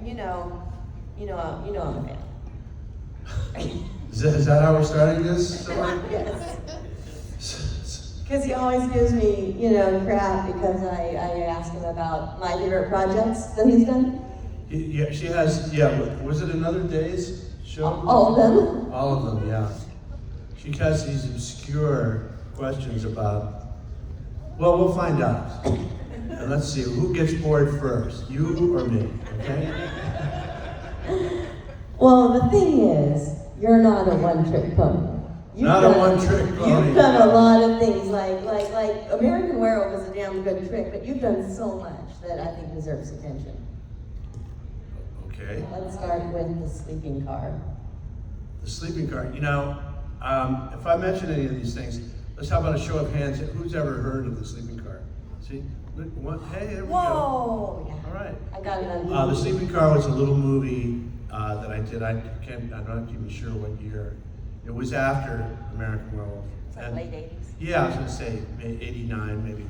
you know I'm a fan. Is that how we're starting this? Yes. Because he always gives me, crap because I ask him about my favorite projects that he's done. Yeah, she has, was it Another Day's show? All of them. All of them, yeah. She has these obscure questions about, well, we'll find out. And let's see, who gets bored first, you or me, okay? Well, the thing is, you're not a one-trick pony. Not a one-trick pony. You've done a lot of things, like American Werewolf is a damn good trick, but you've done so much that I think deserves attention. Okay. Let's start with the sleeping car. The sleeping car, if I mention any of these things, let's how about a show of hands, who's ever heard of the sleeping car? See? Hey, there we go. Whoa! Yeah. All right. I got it on The Sleeping Car was a little movie that I did. I'm not even sure what year. It was after American Werewolf. It's like late 80s. Yeah, I was going to say 89 maybe.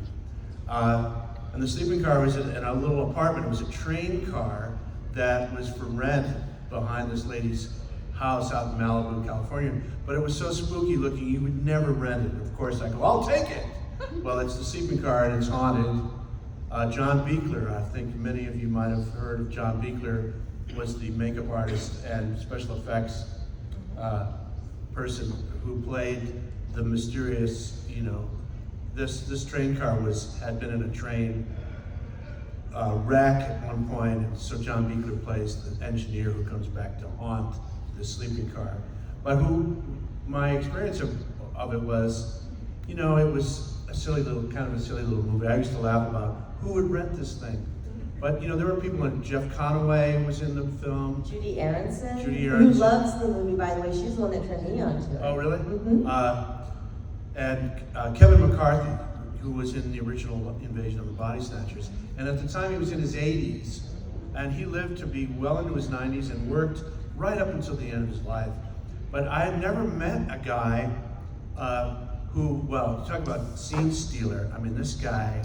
And the sleeping car was in a little apartment. It was a train car that was for rent behind this lady's house out in Malibu, California. But it was so spooky looking, you would never rent it. Of course, I go, I'll take it. Well, it's the sleeping car and it's haunted. John Buechler, I think many of you might have heard of John Buechler, was the makeup artist and special effects person who played the mysterious, this train car had been in a train wreck at one point, and so John Buechler plays the engineer who comes back to haunt the sleeping car. But my experience of it was, it was kind of a silly little movie. I used to laugh about who would rent this thing. But there were people in Jeff Conaway was in the film. Judy Aronson, Who loves the movie, by the way. She's the one that turned me on to it. Oh, really? Mm-hmm. And Kevin McCarthy, who was in the original Invasion of the Body Snatchers. And at the time he was in his 80s, and he lived to be well into his 90s and worked right up until the end of his life. But I had never met a guy talk about scene stealer. I mean, this guy,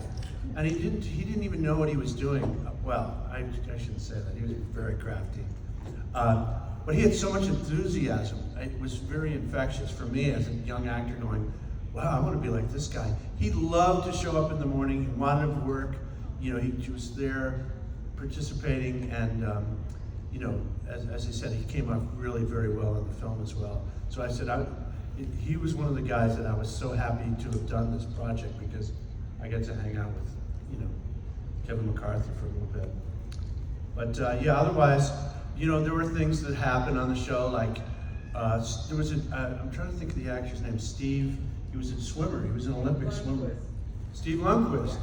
and he didn't even know what he was doing. Well, I shouldn't say that. He was very crafty. But he had so much enthusiasm. It was very infectious for me as a young actor going, wow, I want to be like this guy. He loved to show up in the morning. He wanted to work. He was there participating, and as I said, he came off really very well in the film as well. So I said, he was one of the guys that I was so happy to have done this project because I got to hang out with, Kevin McCarthy for a little bit. But otherwise, there were things that happened on the show, like there was I'm trying to think of the actor's name, Steve. He was a swimmer. He was an Olympic swimmer. Steve Lundquist.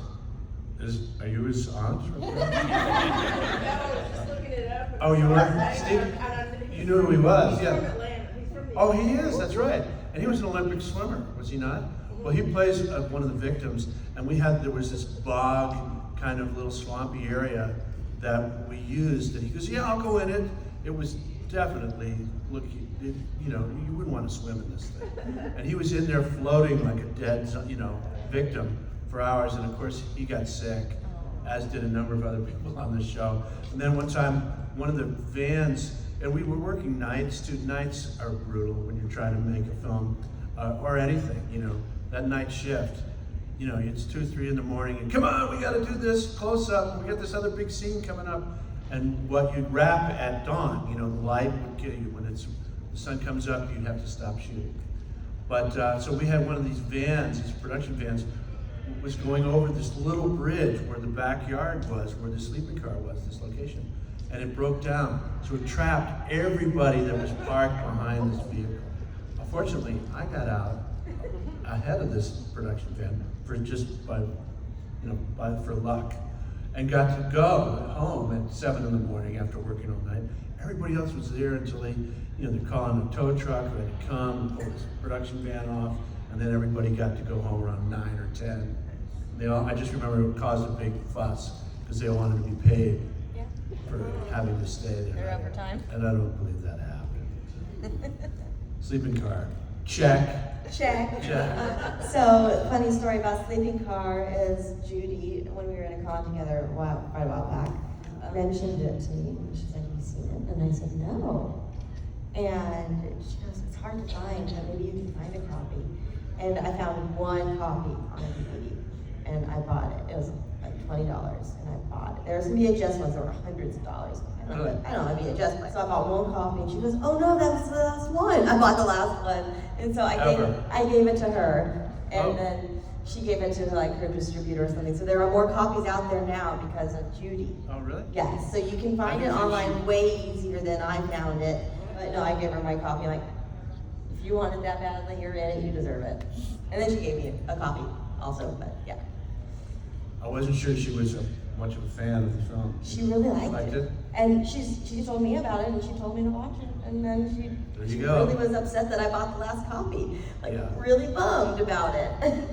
Are you his aunt? No, I was just looking it up. Oh, you were? Steve? You knew who he was, yeah. He's from Atlanta. He's from the Oh, he is, that's right. And he was an Olympic swimmer, was he not? Well, he plays one of the victims, and there was this bog, kind of little swampy area that we used, and he goes, yeah, I'll go in it. It was definitely, you wouldn't want to swim in this thing. And he was in there floating like a dead, victim for hours, and of course he got sick, as did a number of other people on the show. And then one time, one of the vans, and we were working nights. Nights are brutal when you're trying to make a film, or anything, that night shift. It's 2, 3 in the morning, and come on, we gotta do this close up, we got this other big scene coming up. And what you'd wrap at dawn, the light would kill you. When the sun comes up, you'd have to stop shooting. But, so we had one of these vans, these production vans, was going over this little bridge where the backyard was, where the sleeping car was, this location. And it broke down. So it trapped everybody that was parked behind this vehicle. Fortunately, I got out ahead of this production van for luck, and got to go home at 7 in the morning after working all night. Everybody else was there until they're calling a tow truck who had to come and pull this production van off, and then everybody got to go home around 9 or 10. I just remember it caused a big fuss because they all wanted to be paid for having to stay there. Their overtime. And I don't believe that happened. Sleeping car, check. Check. So, funny story about sleeping car is Judy, when we were in a con together quite a while back, mentioned it to me. She's like, And she goes, it's hard to find, but maybe you can find a copy. And I found one copy on a DVD, and I bought it. It was like $20, and I bought it. There were some VHS ones that were hundreds of dollars. I don't have VHS, so I bought one copy, and she goes, oh no, that was the last one. I bought the last one, and so I gave it to her, and then she gave it to like her distributor or something. So there are more copies out there now because of Judy. Oh, really? Yes, so you can find it online way easier than I found it. But no, I gave her my copy, like, if you want it that badly, you're in it, you deserve it. And then she gave me a copy also, but yeah. I wasn't sure she was much of a fan of the film. She really liked it. And she told me about it, and she told me to watch it. And then she really was upset that I bought the last copy. Like, really bummed about it.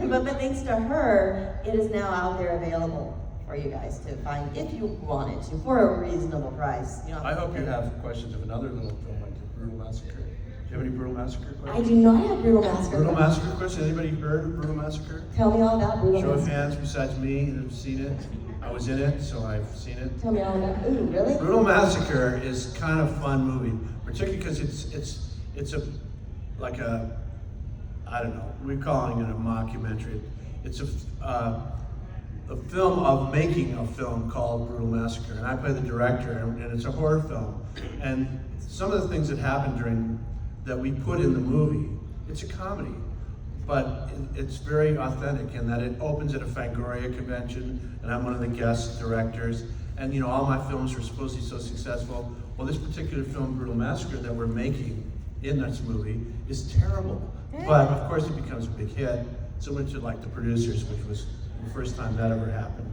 but thanks to her, it is now out there available for you guys to find if you wanted to, for a reasonable price. You know, I hope you have questions of another little film like Brutal Massacre. Do you have any Brutal Massacre questions? I do not have Brutal Massacre. Brutal Massacre questions? Anybody heard of Brutal Massacre? Tell me all about Brutal Show of Massacre. hands besides me that have seen it. I was in it, so I've seen it. Tell me all about it. Ooh, really? Brutal Massacre is kind of fun movie, particularly because it's a like a, I don't know, we're calling it a mockumentary. It's a film of making a film called Brutal Massacre, and I play the director, and it's a horror film. And some of the things that happen that we put in the movie, it's a comedy, but it's very authentic in that it opens at a Fangoria convention, and I'm one of the guest directors. And you know, all my films are supposed to be so successful. Well, this particular film, Brutal Massacre, that we're making in this movie is terrible. But of course it becomes a big hit, similar to like The Producers, which was the first time that ever happened.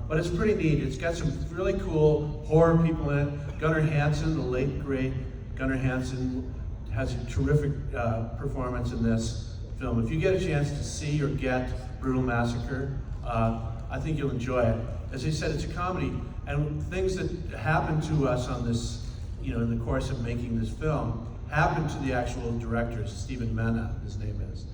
But it's pretty neat. It's got some really cool horror people in it. Gunnar Hansen, the late great Gunnar Hansen, has a terrific performance in this film. If you get a chance to see or get Brutal Massacre, I think you'll enjoy it. As I said, it's a comedy, and things that happen to us on this, you know, in the course of making this film, happened to the actual director, Stephen Mena, his name is.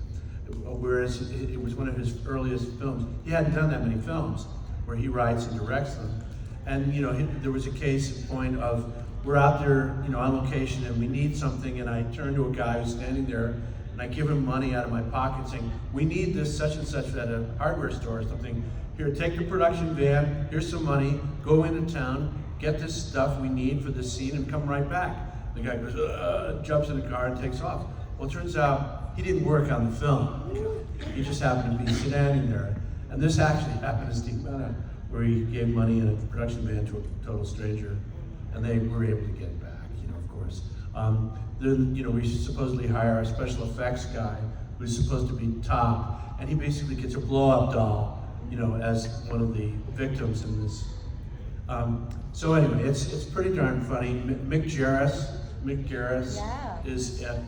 Whereas it was one of his earliest films. He hadn't done that many films where he writes and directs them. And you know, there was a case in point of, we're out there, you know, on location and we need something, and I turn to a guy who's standing there and I give him money out of my pocket saying, we need this such and such at a hardware store or something. Here, take the production van, here's some money, go into town, get this stuff we need for this scene and come right back. The guy goes, jumps in the car and takes off. Well, it turns out he didn't work on the film. He just happened to be standing there. And this actually happened to Steve Mena, where he gave money in a production van to a total stranger, and they were able to get it back, you know, of course. Then, you know, we supposedly hire a special effects guy who's supposed to be top, and he basically gets a blow-up doll, you know, as one of the victims in this. So anyway, it's pretty darn funny. Mick Garris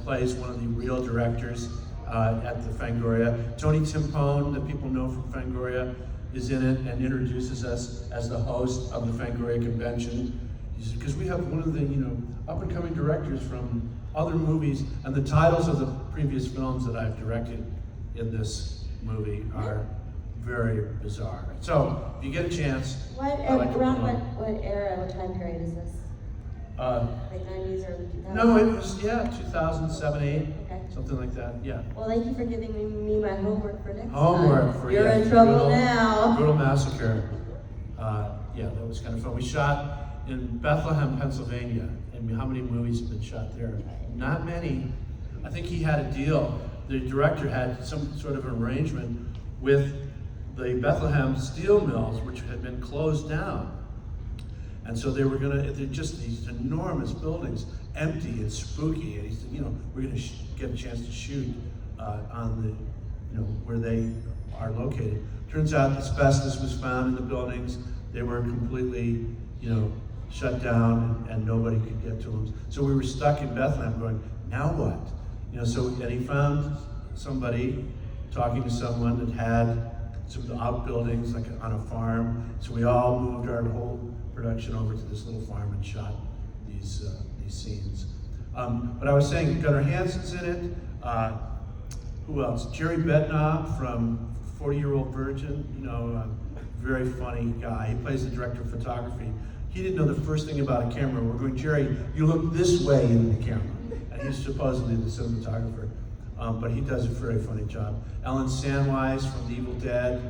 plays one of the real directors at the Fangoria. Tony Timpone, that people know from Fangoria, is in it and introduces us as the host of the Fangoria convention. Because we have one of the, you know, up-and-coming directors from other movies, and the titles of the previous films that I've directed in this movie are very bizarre. So, if you get a chance, around what era, what time period is this? Like 90s or 2000s? No, it was, 2007, 8, okay. Something like that, yeah. Well, thank you for giving me my homework for next Homework time. for You're in trouble now. Brutal Massacre. Yeah, that was kind of fun. We shot in Bethlehem, Pennsylvania. And how many movies have been shot there? Not many. I think he had a deal. The director had some sort of arrangement with the Bethlehem steel mills, which had been closed down. And so they're just these enormous buildings, empty and spooky. And he said, you know, we're gonna get a chance to shoot on the, you know, where they are located. Turns out asbestos was found in the buildings. They were completely, you know, shut down, and nobody could get to them. So we were stuck in Bethlehem going, now what? You know, so, and he found somebody talking to someone that had some outbuildings, like on a farm. So we all moved our whole production over to this little farm and shot these scenes. But I was saying, Gunnar Hansen's in it. Who else? Jerry Bednob from 40-Year-Old Virgin, you know, very funny guy. He plays the director of photography. He didn't know the first thing about a camera. We're going, Jerry, you look this way in the camera. He's supposedly the cinematographer, but he does a very funny job. Ellen Sandwise from The Evil Dead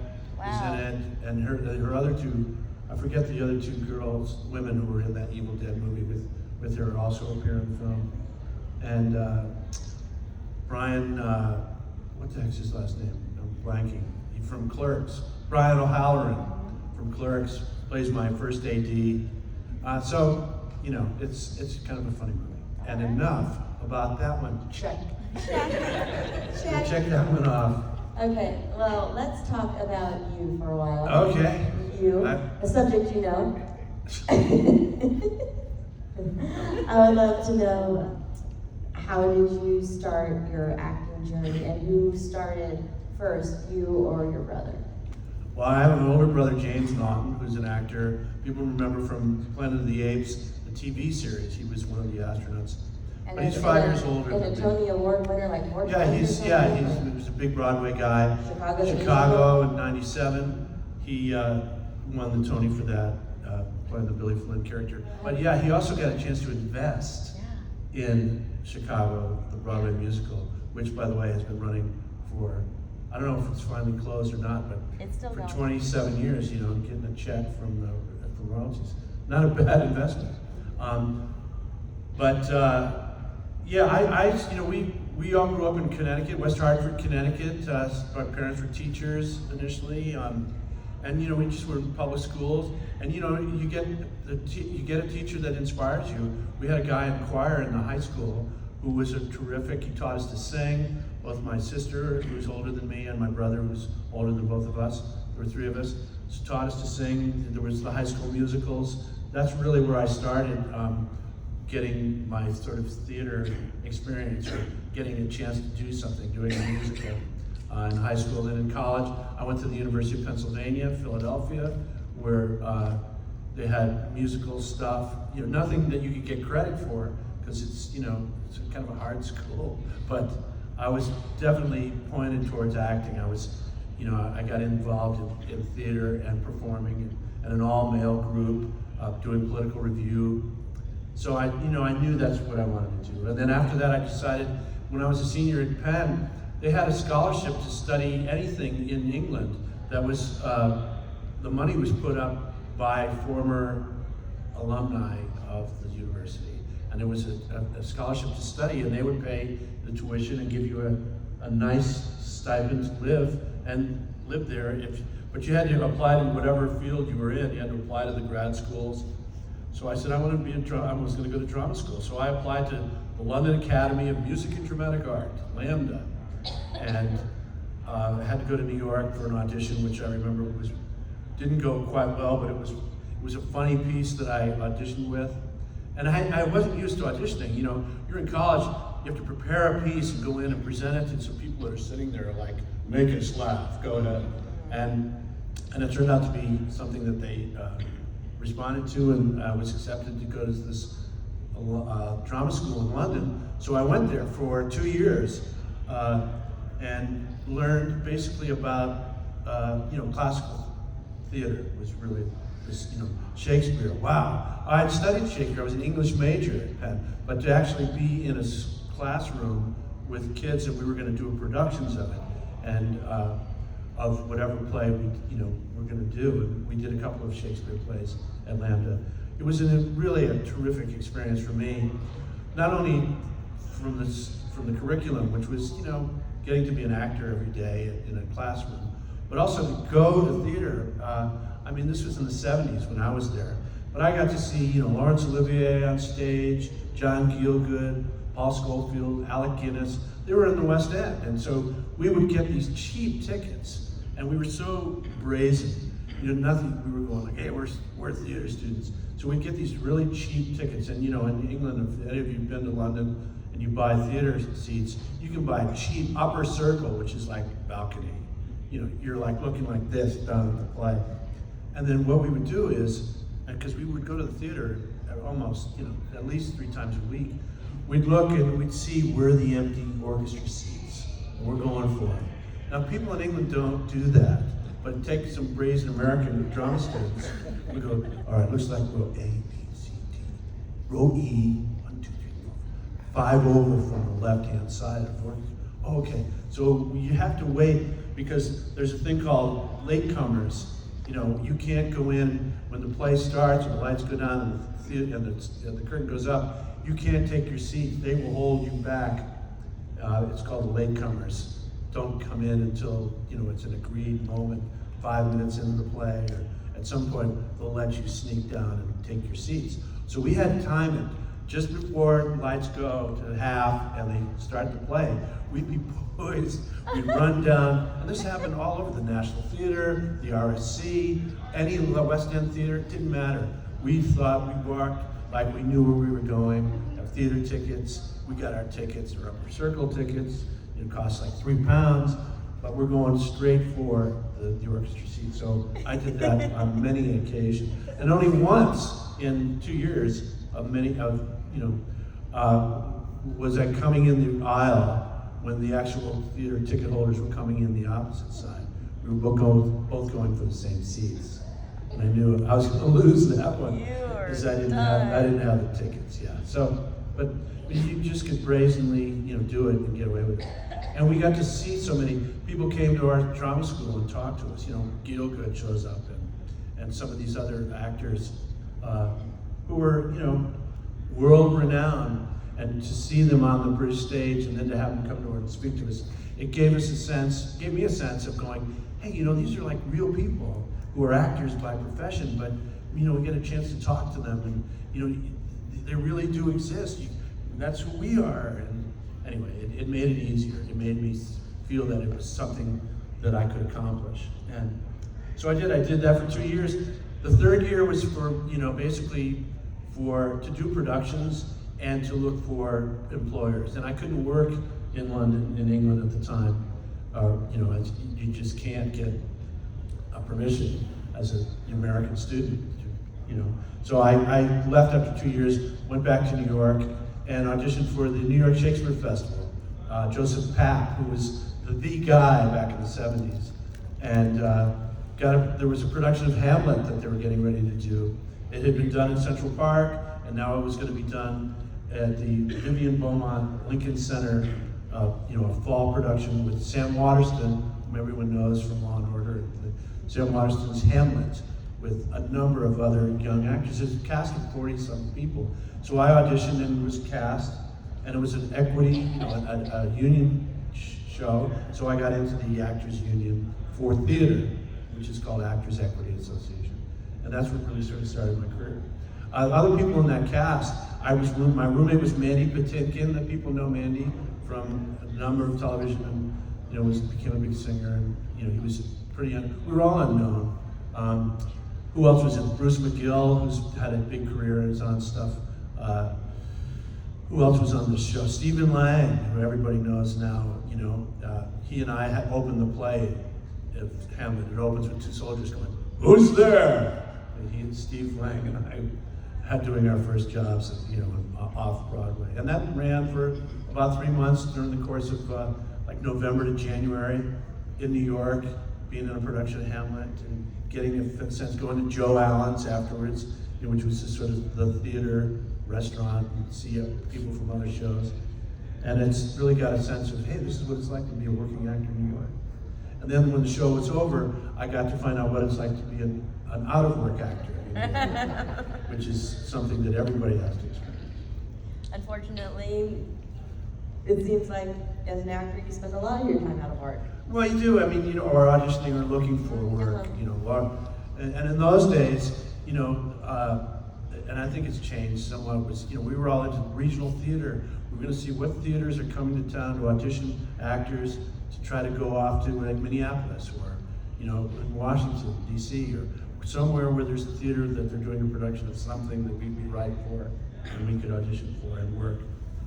is in it, and her other two, I forget the other two women who were in that Evil Dead movie with her also appear in the film. And Brian, what the heck's his last name? I'm blanking. He's from Clerks. Brian O'Halloran from Clerks plays my first AD. So, you know, it's kind of a funny movie. And enough about that one. Check. Check that one off. Okay, well, let's talk about you for a while. Okay. You, a subject you know. I would love to know, how did you start your acting journey, and who started first, you or your brother? Well, I have an older brother, James Naughton, who's an actor. People remember from Planet of the Apes, the TV series. He was one of the astronauts. And but he's 5 years older and than a me. Tony Award winner like four Yeah, times. he was a big Broadway guy. Chicago in '97. He won the Tony for that, playing the Billy Flynn character. But yeah, he also got a chance to invest in Chicago, the Broadway musical, which by the way has been running for, I don't know if it's finally closed or not, but It's still for going. 27 years, you know, getting a check from the royalties. Not a bad investment. Yeah, you know, we all grew up in Connecticut, West Hartford, Connecticut. My parents were teachers initially, and you know, we just were in public schools. And you know, you get a teacher that inspires you. We had a guy in choir in the high school who was a terrific. He taught us to sing. Both my sister, who was older than me, and my brother, who was older than both of us. There were 3 of us. Taught us to sing. There was the high school musicals. That's really where I started. Getting my sort of theater experience, or getting a chance to do something, doing a musical in high school. Then in college, I went to the University of Pennsylvania, Philadelphia, where they had musical stuff. You know, nothing that you could get credit for, because it's, you know, it's kind of a hard school. But I was definitely pointed towards acting. I was, you know, I got involved in theater and performing in an all-male group, doing political review. So I knew that's what I wanted to do. And then after that, I decided, when I was a senior at Penn, they had a scholarship to study anything in England that was, the money was put up by former alumni of the university. And there was a scholarship to study, and they would pay the tuition and give you a nice stipend to live there. But you had to apply to whatever field you were in. You had to apply to the grad schools. So I said I was going to go to drama school. So I applied to the London Academy of Music and Dramatic Art, Lambda, and I had to go to New York for an audition, which I remember didn't go quite well, but it was a funny piece that I auditioned with. And I wasn't used to auditioning. You know, you're in college, you have to prepare a piece and go in and present it to some people that are sitting there like, make us laugh, go ahead. And it turned out to be something that they responded to, and I was accepted to go to this drama school in London. So I went there for 2 years and learned basically about classical theater. Was really this, Shakespeare. Wow, I had studied Shakespeare. I was an English major at Penn, but to actually be in a classroom with kids, and we were going to do productions of it, and of whatever play we're going to do. And we did a couple of Shakespeare plays at Lambda. It was really a terrific experience for me, not only from the curriculum, which was getting to be an actor every day in a classroom, but also to go to theater. This was in the 70s when I was there, but I got to see Laurence Olivier on stage, John Gielgud, Paul Schofield, Alec Guinness. They were in the West End, and so we would get these cheap tickets, and we were so brazen. Nothing. We were going like, hey, we're theater students, so we'd get these really cheap tickets. And in England, if any of you've been to London and you buy theater seats, you can buy cheap upper circle, which is like balcony. You're like looking like this down at the play. And then what we would do is, because we would go to the theater almost, at least 3 times a week, we'd look and we'd see where the empty orchestra seats, and we're going for them. Now, people in England don't do that, but take some brazen American drama students. We go, all right, looks like row A, B, C, D. Row E, 1, 2, 3, 4. 5 over from the left-hand side. Oh, okay, so you have to wait because there's a thing called latecomers. You know, you can't go in when the play starts and the lights go down and the curtain goes up. You can't take your seat. They will hold you back. It's called the latecomers. Don't come in until, you know, it's an agreed moment, 5 minutes into the play, or at some point they'll let you sneak down and take your seats. So we had to time it. Just before lights go to half and they start the play, we'd be poised, we'd run down, and this happened all over the National Theater, the RSC, any West End theater, it didn't matter. We thought we walked like we knew where we were going, have theater tickets, we got our tickets, they're upper circle tickets, it costs like £3, but we're going straight for the orchestra seat. So I did that on many occasions, and only once in 2 years was I coming in the aisle when the actual theater ticket holders were coming in the opposite side. We were both going for the same seats, and I knew I was going to lose that one because I didn't have the tickets. Yeah. So, but you just could brazenly, you know, do it and get away with it. And we got to see so many people came to our drama school and talked to us. You know, Gielgud shows up and some of these other actors who were, you know, world renowned, and to see them on the British stage and then to have them come to and speak to us, it gave me a sense of going, hey, you know, these are like real people who are actors by profession, but, you know, we get a chance to talk to them, and, you know, they really do exist. That's who we are. And anyway, it made it easier. It made me feel that it was something that I could accomplish. And so I did that for 2 years. The third year was for, you know, basically to do productions and to look for employers. And I couldn't work in London, in England at the time. You know, you just can't get a permission as an American student, you know. So I left after 2 years, went back to New York, and auditioned for the New York Shakespeare Festival. Joseph Papp, who was the guy back in the 70s. And there was a production of Hamlet that they were getting ready to do. It had been done in Central Park, and now it was going to be done at the Vivian Beaumont Lincoln Center, you know, a fall production with Sam Waterston, whom everyone knows from Law and Order. Sam Waterston's Hamlet, with a number of other young actors. It's a cast of 40-some people. So I auditioned and was cast, and it was an equity, you know, a union show. So I got into the Actors Union for theater, which is called Actors Equity Association. And that's what really sort of started my career. Other people in that cast, my roommate was Mandy Patinkin, that people know Mandy from a number of television, and, you know, became a big singer, and, you know, he was pretty young. We were all unknown. Who else was in? Bruce McGill, who's had a big career and is on stuff. Who else was on the show? Stephen Lang, who everybody knows now. You know, he and I had opened the play of Hamlet. It opens with two soldiers going, "Who's there?" And he and Steve Lang and I had doing our first jobs, you know, off Broadway. And that ran for about 3 months during the course of like November to January in New York, being in a production of Hamlet and getting a sense, going to Joe Allen's afterwards, you know, which was just sort of the theater restaurant, and see people from other shows. And it's really got a sense of, hey, this is what it's like to be a working actor in New York. And then when the show was over, I got to find out what it's like to be an out-of-work actor in New York, which is something that everybody has to experience. Unfortunately, it seems like as an actor, you spend a lot of your time out of work. Well, you do. I mean, you know, or auditioning or looking for work, you know. And in those days, you know, and I think it's changed somewhat, was, you know, we were all into regional theater. We were going to see what theaters are coming to town to audition actors to try to go off to, like, Minneapolis or, you know, in Washington, D.C., or somewhere where there's a theater that they're doing a production of something that we'd be right for and we could audition for and work.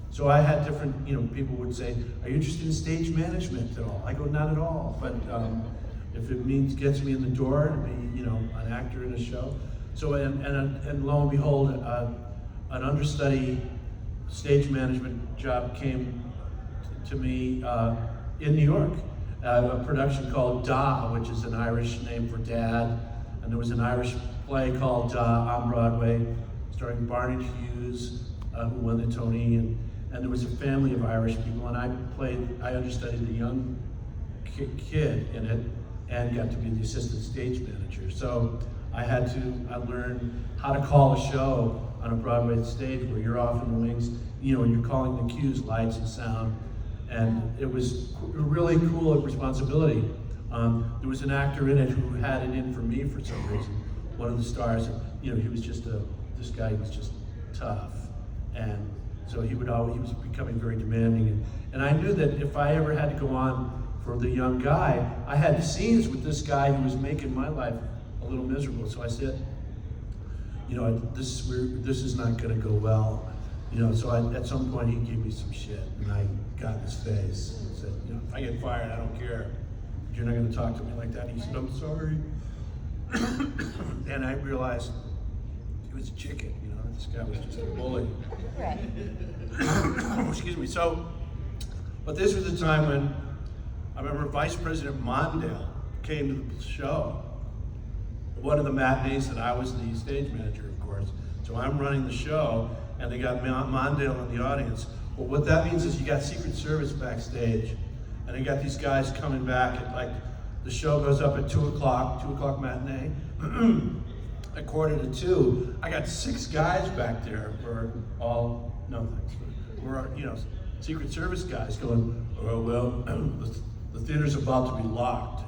So I had different, you know, people would say, "Are you interested in stage management at all?" I go, "Not at all, but if it gets me in the door to be, you know, an actor in a show." So, and lo and behold, an understudy stage management job came to me in New York, a production called Da, which is an Irish name for dad, and there was an Irish play called Da on Broadway, starring Barney Hughes, who won the Tony, and there was a family of Irish people, and I understudied the young kid in it, and got to be the assistant stage manager. So I learned how to call a show on a Broadway stage where you're off in the wings, you're calling the cues, lights and sound, and it was a really cool responsibility. There was an actor in it who had it in for me for some reason. One of the stars, he was just this guy was just tough, and so he was becoming very demanding, and I knew that if I ever had to go on for the young guy, I had scenes with this guy who was making my life a little miserable. So I said, this is not going to go well. So at some point he gave me some shit, and I got in his face and said, if I get fired, I don't care. You're not going to talk to me like that. And he said, I'm sorry. And I realized he was a chicken. This guy was just a bully. Right. Excuse me. But this was the time when I remember Vice President Mondale came to the show. One of the matinees that I was the stage manager, of course. So I'm running the show, and they got Mondale in the audience. Well, what that means is you got Secret Service backstage, and they got these guys coming back at the show goes up at 2 o'clock matinee. At 1:45, I got 6 guys back there who are Secret Service guys going, oh, well, the theater's about to be locked,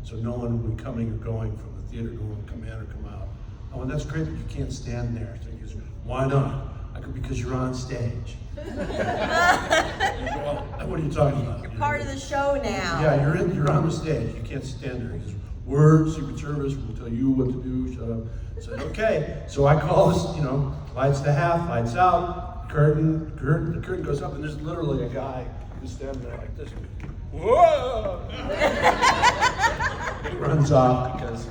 so no one will be coming or going from the theater, no one will come in or come out. Oh, and that's great, but you can't stand there. So he goes, why not? I go, because you're on stage. Well, what are you talking about? You're part of the show now. Yeah, you're on the stage. You can't stand there. He goes, we're Secret Service, we'll tell you what to do, shut up. I said, okay. So I call this, lights to half, lights out, the curtain goes up, and there's literally a guy who's standing there like this. Whoa! He runs off because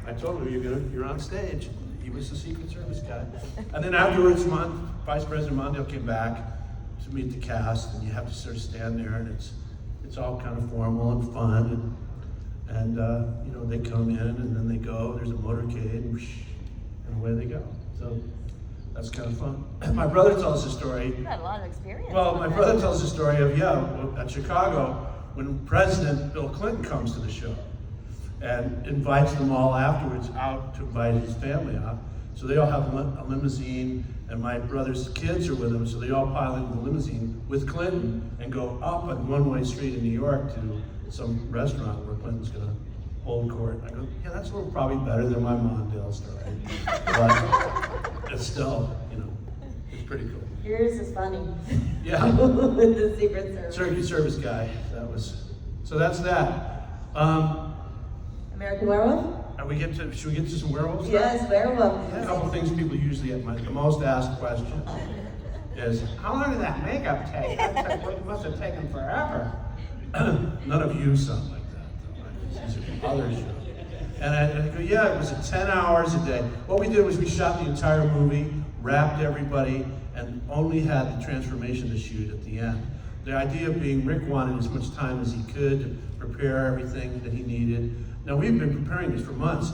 I told him, you're on stage. He was the Secret Service guy. And then afterwards, Vice President Mondale came back to meet the cast, and you have to sort of stand there, and it's all kind of formal and fun, and they come in, and then they go. There's a motorcade, and away they go. So that's kind of fun. My brother tells the story. You've had a lot of experience. Well, my brother tells the story of at Chicago when President Bill Clinton comes to the show and invites them all afterwards out to invite his family out. So they all have a limousine, and my brother's kids are with him, so they all pile into the limousine with Clinton and go up a one-way street in New York to some restaurant where Clinton's going to hold court. I go, yeah, that's a little probably better than my Mondale story. But it's still, it's pretty cool. Yours is funny. Yeah. With the Secret Service. Secret Service guy. So that's that. American Werewolf? Should we get to some werewolves? Yes, werewolf. A couple things people usually get. The most asked question is, how long did that makeup take? It must have taken forever. None of you sound like that, though. These are from other shows. And I go, yeah, it was 10 hours a day. What we did was we shot the entire movie, wrapped everybody, and only had the transformation to shoot at the end. The idea being Rick wanted as much time as he could to prepare everything that he needed. Now, we've been preparing this for months.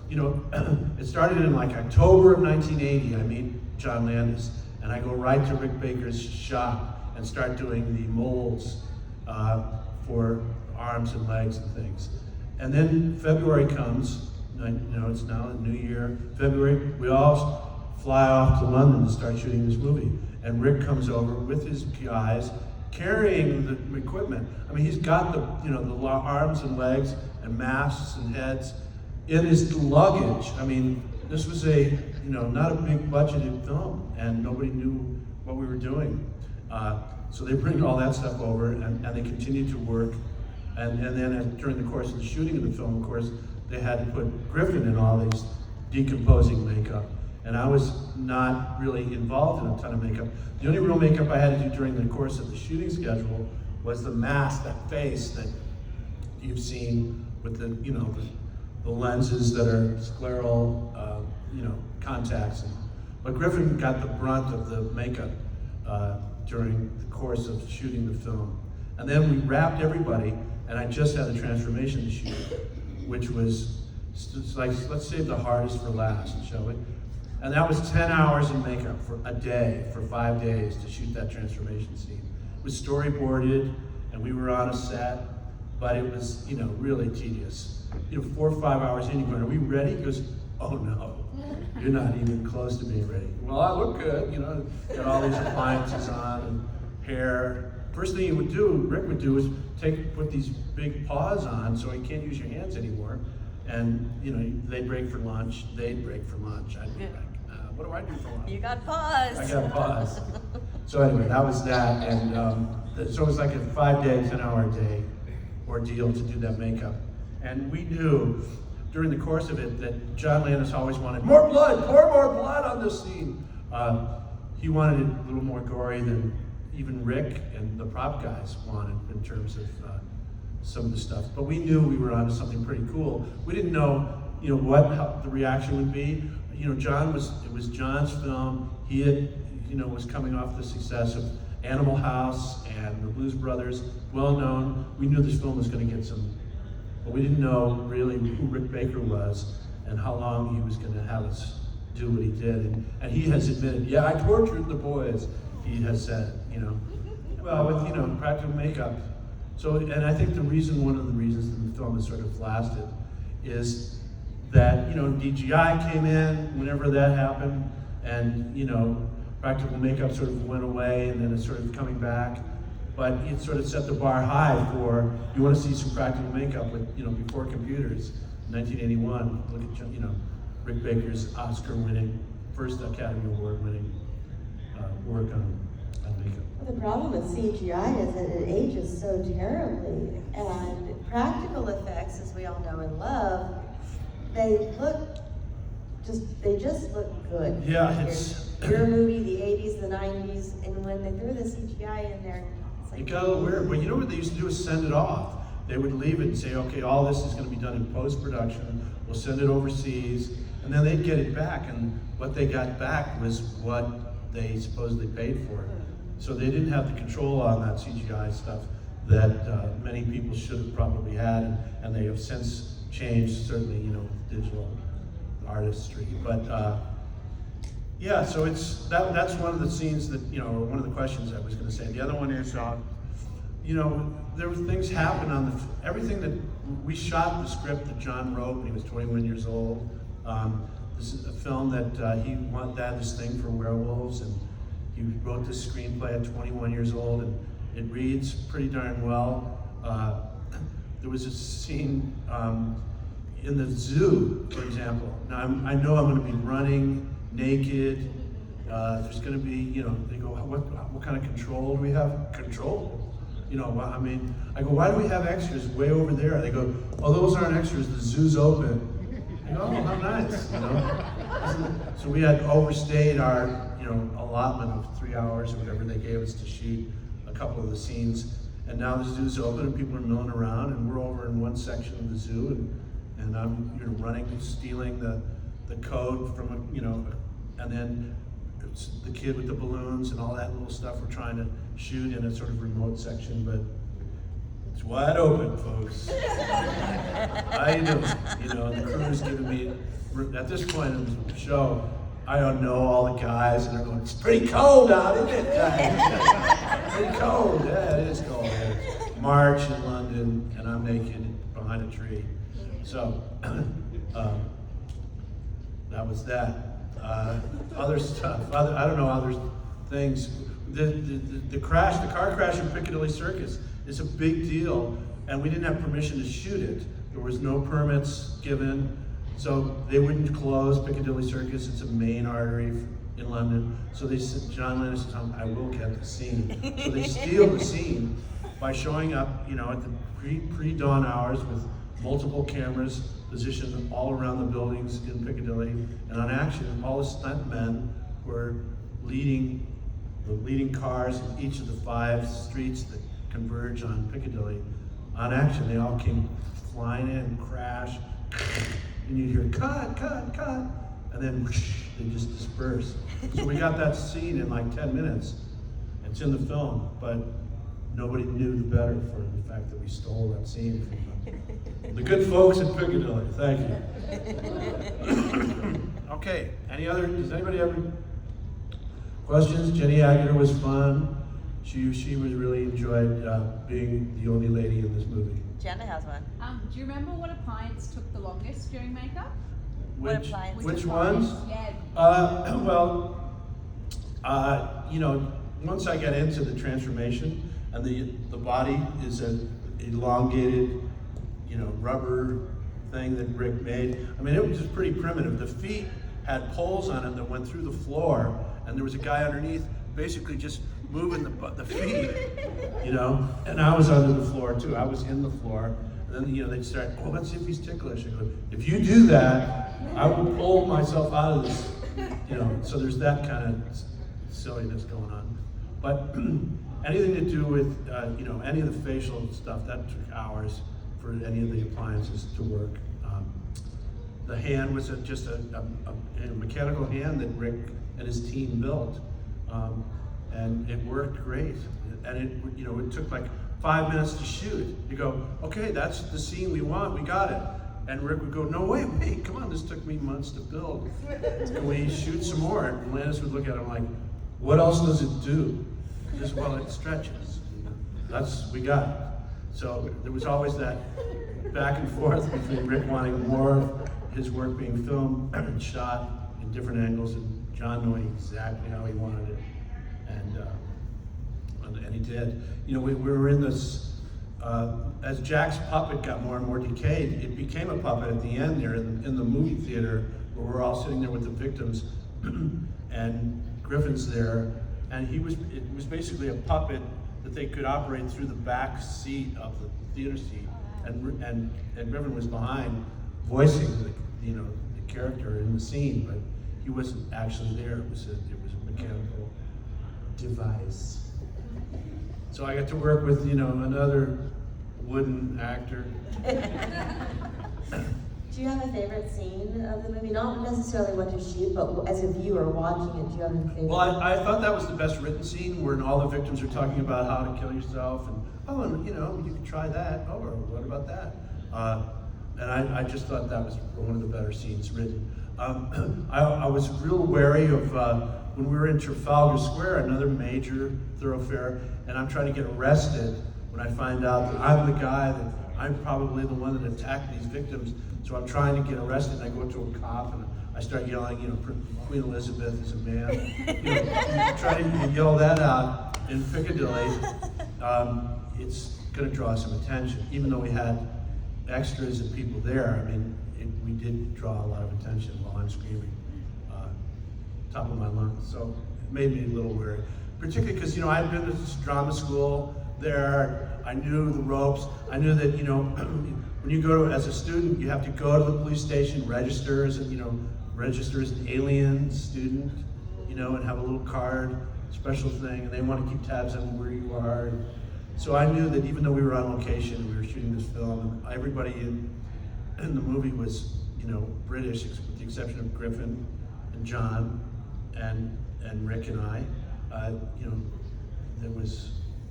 It started in October of 1980. I meet John Landis, and I go right to Rick Baker's shop and start doing the molds for arms and legs and things. And then February comes, it's now the new year, February, we all fly off to London to start shooting this movie. And Rick comes over with his guys, carrying the equipment. I mean, he's got the arms and legs and masks and heads in his luggage. I mean, this was not a big budgeted film, and nobody knew what we were doing. So they bring all that stuff over, and they continue to work. And then during the course of the shooting of the film, of course, they had to put Griffin in all these decomposing makeup. And I was not really involved in a ton of makeup. The only real makeup I had to do during the course of the shooting schedule was the mask, that face that you've seen with the lenses that are scleral, contacts. But Griffin got the brunt of the makeup during the course of shooting the film. And then we wrapped everybody, and I just had the transformation to shoot, which was let's save the hardest for last, shall we? And that was 10 hours in makeup for a day, for 5 days to shoot that transformation scene. It was storyboarded, and we were on a set, but it was, really tedious. 4 or 5 hours in, you go, are we ready? He goes, oh no, you're not even close to being ready. Well, I look good, got all these appliances on and hair. First thing Rick would do is put these big paws on so he can't use your hands anymore. And, they'd break for lunch, they'd break for lunch. I'd be like, what do I do for lunch? You got paused. I got paused. So anyway, that was that. And so it was like a 5-day, 10-hour-a-day ordeal to do that makeup. And we knew during the course of it that John Landis always wanted more blood, pour more blood on this scene. He wanted it a little more gory than even Rick and the prop guys wanted in terms of some of the stuff. But we knew we were onto something pretty cool. We didn't know, how the reaction would be. It was John's film. He had, was coming off the success of Animal House and the Blues Brothers, well known. We knew this film was going to get some, but we didn't know really who Rick Baker was and how long he was going to have us do what he did. And he has admitted, yeah, I tortured the boys, he has said, well, with, practical makeup. So, and I think one of the reasons that the film has sort of lasted is that, DGI came in whenever that happened, and, practical makeup sort of went away, and then it's sort of coming back. But it sort of set the bar high for, you want to see some practical makeup with, before computers, 1981. Look at, Rick Baker's Oscar-winning, first Academy Award-winning work on makeup. Well, the problem with CGI is that it ages so terribly, and practical effects, as we all know and love, they just look good. Yeah, it's your movie, the 80s, the 90s, and when they threw the CGI in there, it's like, it got a little weird. But what they used to do is send it off. They would leave it and say, okay, all this is going to be done in post-production. We'll send it overseas, and then they'd get it back. And what they got back was what they supposedly paid for it. So they didn't have the control on that CGI stuff that many people should have probably had, and they have since changed, certainly, digital artistry. But yeah, so that's one of the scenes that, or one of the questions I was going to say. The other one is, there were things happen on everything that we shot the script that John wrote when he was 21 years old. This is a film that he had this thing for werewolves, and he wrote this screenplay at 21 years old, and it reads pretty darn well. There was a scene in the zoo, for example. Now I know I'm going to be running naked. There's going to be, they go, what kind of control do we have? Control? I go, why do we have extras way over there? They go, oh, those aren't extras. The zoo's open. I go, oh, how nice, So we had overstayed our, allotment of 3 hours or whatever they gave us to shoot a couple of the scenes. And now the zoo's open and people are milling around, and we're over in one section of the zoo, and I'm running, stealing the code from and then it's the kid with the balloons and all that little stuff we're trying to shoot in a sort of remote section, but it's wide open, folks. How you doing? The crew's giving me, at this point in the show, I don't know all the guys, and they're going, it's pretty cold out, isn't it, guys? Pretty cold. Yeah, it is cold. It's March in London, and I'm naked behind a tree. So, that was that. Other stuff, I don't know, other things. The car crash in Piccadilly Circus is a big deal, and we didn't have permission to shoot it. There was no permits given. So they wouldn't close Piccadilly Circus. It's a main artery in London. So they said, John Landis said, I will get the scene. So they steal the scene by showing up, at the pre-dawn hours with multiple cameras positioned all around the buildings in Piccadilly. And on action, all the stuntmen were leading the leading cars in each of the 5 streets that converge on Piccadilly. On action, they all came flying in, crash, and you'd hear, cut, cut, cut, and then whoosh, they just disperse. So we got that scene in like 10 minutes. It's in the film, but nobody knew the better for the fact that we stole that scene from the good folks at Piccadilly. Thank you. Okay, does anybody have any questions? Jenny Agutter was fun. She was really enjoyed being the only lady in this movie. Jenna has one. Do you remember what appliance took the longest during makeup? What appliance? Which ones? Yeah. Once I got into the transformation, and the body is an elongated, rubber thing that Rick made. I mean, it was just pretty primitive. The feet had poles on them that went through the floor, and there was a guy underneath basically just moving the feet, and I was under the floor too. I was in the floor, and then, they'd start, oh, let's see if he's ticklish. I go, if you do that, I will pull myself out of this, so there's that kind of silliness going on. But anything to do with, any of the facial stuff, that took hours for any of the appliances to work. The hand was just a mechanical hand that Rick and his team built, and it worked great. And it took like 5 minutes to shoot. You go, okay, that's the scene we want, we got it. And Rick would go, no, wait, come on, this took me months to build. Can we shoot some more? And Landis would look at him like, what else does it do? Just, well, it stretches. We got it. So there was always that back and forth between Rick wanting more of his work being filmed and shot in different angles, and John knowing exactly how he wanted it. And he did. We were in this, as Jack's puppet got more and more decayed, it became a puppet at the end there in the movie theater, where we're all sitting there with the victims, and Griffin's there, and it was basically a puppet that they could operate through the back seat of the theater seat, and Griffin was behind voicing the character in the scene, but he wasn't actually there. It was a mechanical device. So I got to work with another wooden actor. Do you have a favorite scene of the movie? Not necessarily what to shoot, but as a viewer watching it, do you have a favorite? Well, I thought that was the best written scene, where all the victims are talking about how to kill yourself, and you can try that. Oh, or what about that? And I just thought that was one of the better scenes written. I was real wary of when we were in Trafalgar Square, another major thoroughfare, and I'm trying to get arrested when I find out that I'm the guy that I'm probably the one that attacked these victims. So I'm trying to get arrested, and I go to a cop and I start yelling, Queen Elizabeth is a man. Try to yell that out in Piccadilly. It's going to draw some attention, even though we had extras and people there. I mean, we did draw a lot of attention while I'm screaming, top of my lungs. So it made me a little wary, particularly because I'd been to drama school there. I knew the ropes. I knew that when you go to, as a student, you have to go to the police station, register as an alien student, and have a little card, special thing, and they want to keep tabs on where you are. So I knew that even though we were on location, we were shooting this film, and everybody in the movie was, British, with the exception of Griffin and John and Rick and I.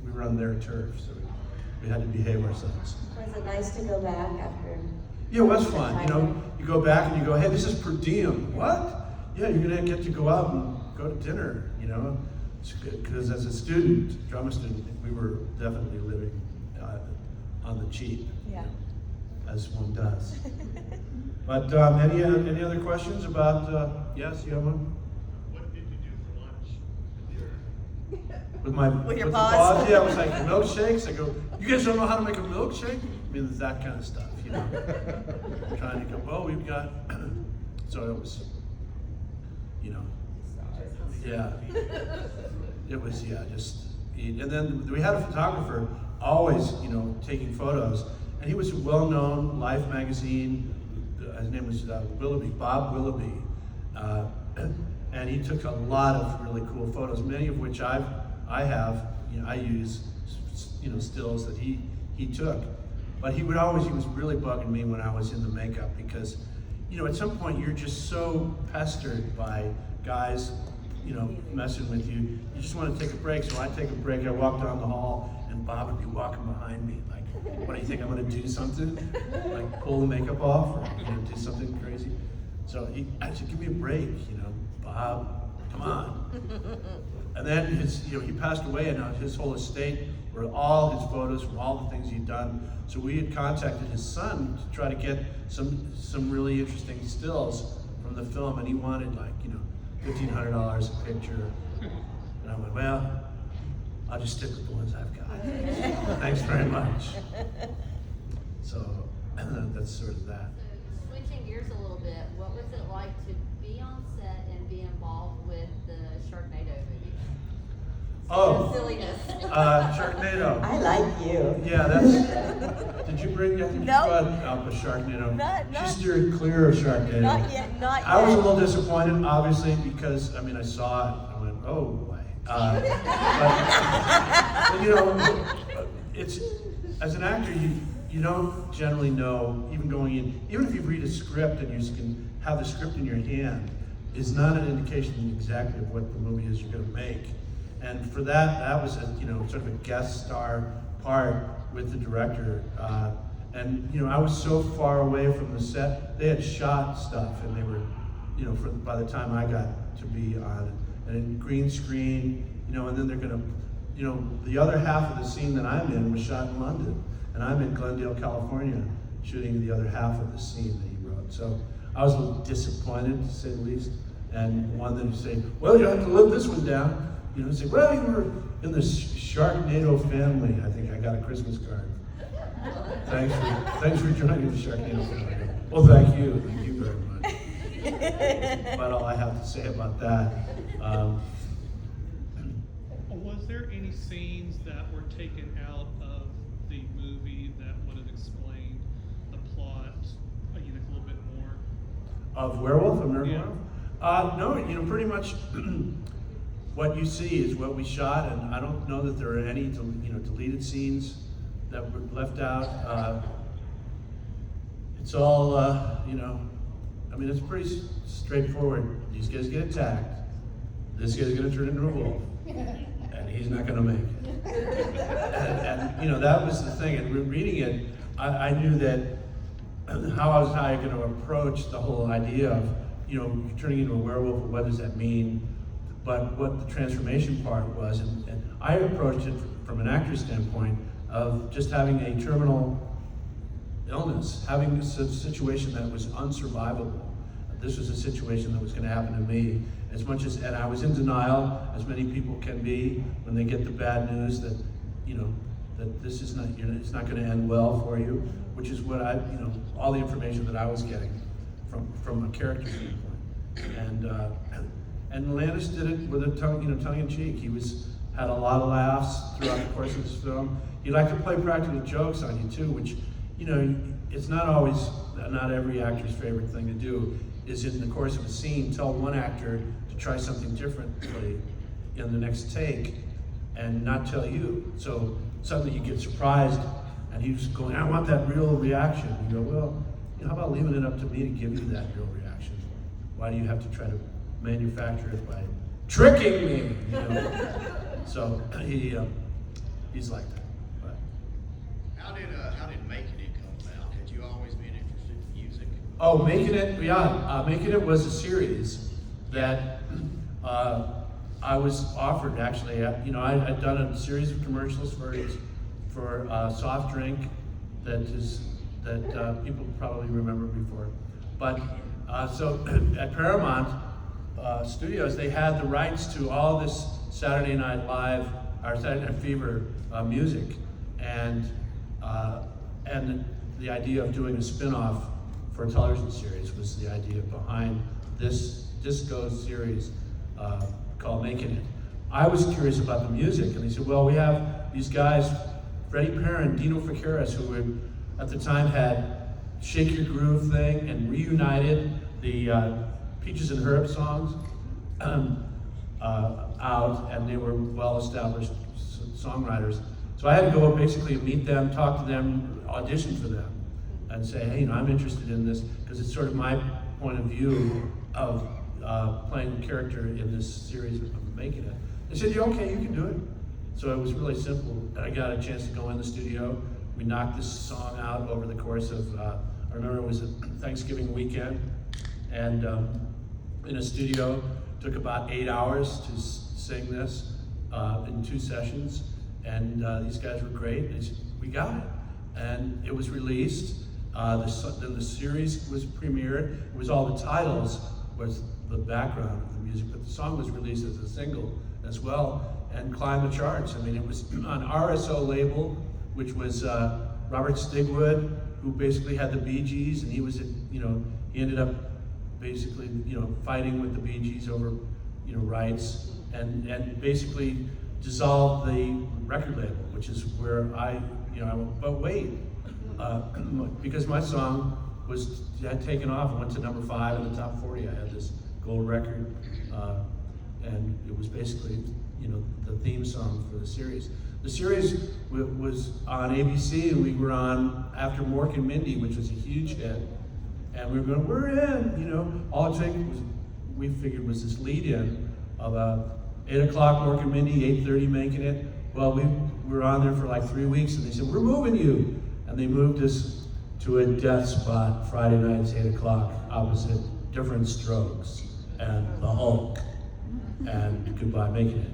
We were on their turf, so we had to behave ourselves. Was it nice to go back after? Yeah, it was fun. You go back and you go, hey, this is per diem. What? Yeah, you're gonna get to go out and go to dinner. Because as a student, drama student, we were definitely living on the cheap. Yeah. As one does. But any other questions about? Yes, you have one. What did you do for lunch? With your the boss? Yeah, I was like, milkshakes. I go, you guys don't know how to make a milkshake? I mean, it's that kind of stuff, Trying to go, well, we've got, so it was, yeah. It was, just eat. And then we had a photographer always, taking photos. And he was a well-known Life magazine, his name was Willoughby, Bob Willoughby. And he took a lot of really cool photos, many of which I have, I use, stills that he took. But he was really bugging me when I was in the makeup because, at some point you're just so pestered by guys, messing with you. You just want to take a break. So I take a break, I walk down the hall, and Bob would be walking behind me like, what do you think, I'm going to do something? Like pull the makeup off or do something crazy? I said, give me a break, Bob, come on. And then he passed away, and his whole estate were all his photos from all the things he'd done. So we had contacted his son to try to get some really interesting stills from the film, and he wanted $1,500 a picture. And I went, well, I'll just stick with the ones I've got. Thanks very much. So that's sort of that. So switching gears a little bit, what was it like to be on set and be involved with the Sharknado movie? Oh, Silliness. Sharknado. I like you. Yeah, that's. Did you bring? Yeah, you Nope. brought up a Sharknado. Not- She steered clear of Sharknado. Not yet, not yet. I was a little disappointed, obviously, because I saw it. I went, oh boy. But it's as an actor, you don't generally know, even going in, even if you read a script and you can have the script in your hand, is not an indication exactly of what the movie is you're going to make. And for that was sort of a guest star part with the director. And I was so far away from the set. They had shot stuff, and they were, by the time I got to be on it, and in green screen, and then they're gonna, the other half of the scene that I'm in was shot in London, and I'm in Glendale, California, shooting the other half of the scene that he wrote. So I was a little disappointed, to say the least, and wanted them to say, well, you have to live this one down. Say, well, you were in the Sharknado family. I think I got a Christmas card. Thanks for joining the Sharknado family. Well, thank you very much. About all I have to say about that. Was there any scenes that were taken out of the movie that would have explained the plot, a little bit more? Of Werewolf, American Yeah. Werewolf? No, pretty much what you see is what we shot, and I don't know that there are any deleted scenes that were left out. It's all, it's pretty straightforward. These guys get attacked. This guy's gonna turn into a wolf. And he's not gonna make it. And that was the thing. And reading it, I knew that how was I gonna approach the whole idea of, turning into a werewolf, what does that mean? But what the transformation part was, and I approached it from an actor's standpoint of just having a terminal illness, having a situation that was unsurvivable. This was a situation that was going to happen to me. And I was in denial, as many people can be when they get the bad news that, that this is not, it's not going to end well for you, which is what all the information that I was getting from a character standpoint. And Landis did it with a tongue in cheek. He had a lot of laughs throughout the course of this film. He liked to play practical jokes on you too, which, it's not every actor's favorite thing to do, is in the course of a scene, tell one actor to try something differently in the next take and not tell you. So suddenly you get surprised and he's going, I want that real reaction. You go, well, how about leaving it up to me to give you that real reaction? Why do you have to try to manufacture it by tricking me? So he's like that. But How did Making It come about? Had you always been interested in music? oh, Making It was a series that I was offered actually. I'd done a series of commercials for soft drink that people probably remember before. But so at Paramount Studios, they had the rights to all this Saturday Night Live or Saturday Night Fever music, and the idea of doing a spin-off for a television series was the idea behind this disco series called Making It. I was curious about the music, and they said, well, we have these guys, Freddie Perrin, Dino Figueres, who at the time had Shake Your Groove thing and reunited the Peaches and Herb songs out, and they were well-established songwriters. So I had to go basically meet them, talk to them, audition for them, and say, hey, I'm interested in this, because it's sort of my point of view of playing a character in this series of Making It. They said, yeah, okay, you can do it. So it was really simple. I got a chance to go in the studio. We knocked this song out over the course of, I remember it was a Thanksgiving weekend, and in a studio. Took about 8 hours to sing this in 2 sessions, and these guys were great. We got it, and it was released. Then the series was premiered. It was all the titles was the background of the music, but the song was released as a single as well and climbed the charts. I mean, it was on RSO label, which was Robert Stigwood, who basically had the Bee Gees, and he was, he ended up basically, fighting with the Bee Gees over, rights, and basically dissolved the record label, which is where I went, but wait, because my song had taken off and went to number 5 in the top 40. I had this gold record, and it was basically, the theme song for the series. The series was on ABC, and we were on after Mork and Mindy, which was a huge hit. And we were going, we're in, all it took was, we figured was this lead in of 8 o'clock, Mork and Mindy, 8:30 making it. Well, we were on there for like 3 weeks, and they said, we're moving you. And they moved us to a death spot Friday nights, 8 o'clock, opposite Different Strokes and The Hulk and Goodbye Making It.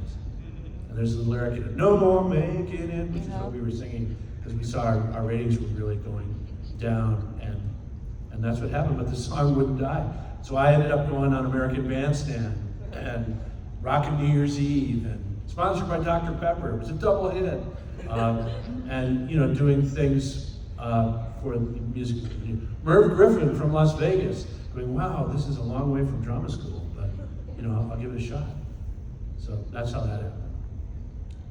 And there's the lyric in it, no more making it, which is what we were singing, because we saw our ratings were really going down, and that's what happened, but the song wouldn't die. So I ended up going on American Bandstand and Rockin' New Year's Eve, and sponsored by Dr. Pepper. It was a double hit. And doing things for the music. Merv Griffin from Las Vegas, going, wow, this is a long way from drama school, but I'll give it a shot. So that's how that happened.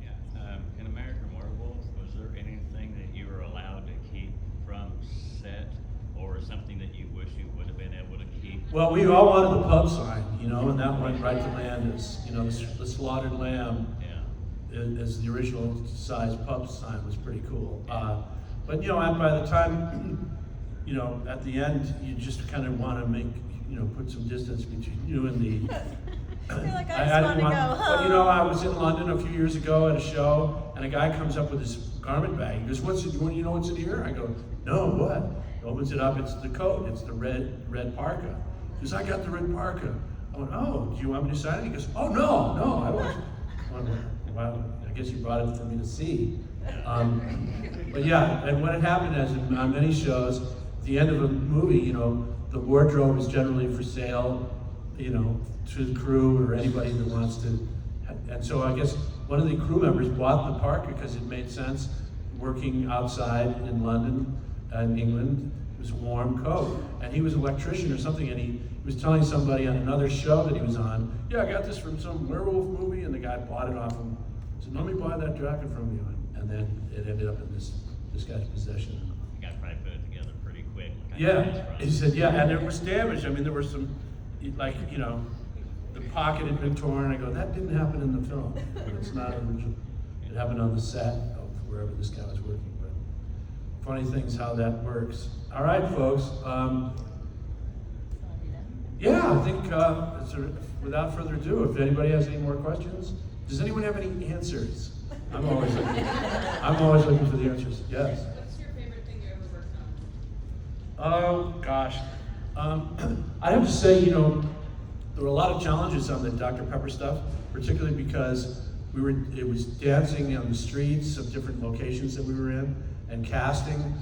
Yeah, in American Werewolf, was there anything that you were allowed to keep from set, or something that you wish you would have been able to keep? Well, we all wanted the pub sign, and that went right to Landis. The slaughtered lamb. As the original size pub sign was pretty cool. But by the time, at the end, you just kind of want to make, put some distance between you and the. You're like, I just want to go home. But I was in London a few years ago at a show, and a guy comes up with his garment bag. He goes, "What's it? You know what's in here?" I go, "No, what?" He opens it up. It's the coat. It's the red parka. He goes, "I got the red parka." I went, "Oh, do you want me to sign it?" He goes, "Oh no, I don't." Well, I guess you brought it for me to see. But yeah, and what had happened is on many shows, at the end of a movie, the wardrobe is generally for sale, to the crew or anybody that wants to. And so I guess one of the crew members bought the parka because it made sense working outside in London and England. It was a warm coat. And he was an electrician or something, and he was telling somebody on another show that he was on, yeah, I got this from some werewolf movie, and the guy bought it off him. Said, let me buy that jacket from you. And then it ended up in this guy's possession. You guys probably put it together pretty quick. Yeah, he said, yeah, and it was damaged. I mean, there were some, like, the pocket had been torn. I go, that didn't happen in the film. It's not original. It happened on the set of wherever this guy was working. But funny things how that works. All right, folks. Yeah, I think without further ado, if anybody has any more questions, does anyone have any answers? I'm always looking for the answers. Yes. What's your favorite thing you ever worked on? Oh gosh, I'd have to say, there were a lot of challenges on the Dr. Pepper stuff, particularly because it was dancing on the streets of different locations that we were in, and casting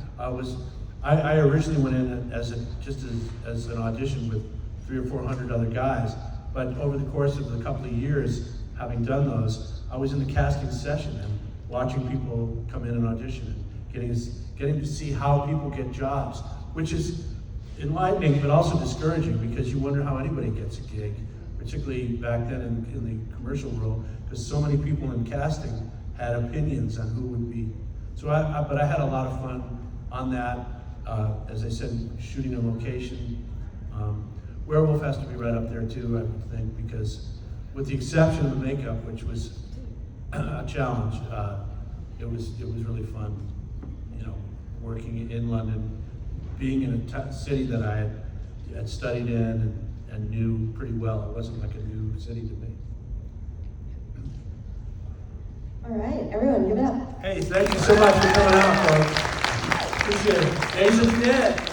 I originally went in as an audition with 300 or 400 other guys, but over the course of a couple of years, having done those, I was in the casting session and watching people come in and audition and getting to see how people get jobs, which is enlightening but also discouraging because you wonder how anybody gets a gig, particularly back then in the commercial world, because so many people in casting had opinions on who would be. So but I had a lot of fun on that. As I said, shooting a location. Werewolf has to be right up there too, I would think, because with the exception of the makeup, which was a challenge, it was really fun, working in London, being in a city that I had studied in and knew pretty well. It wasn't like a new city to me. All right, everyone, give it up. Hey, thank you so much for coming out, folks. Appreciate it. Asian Dead.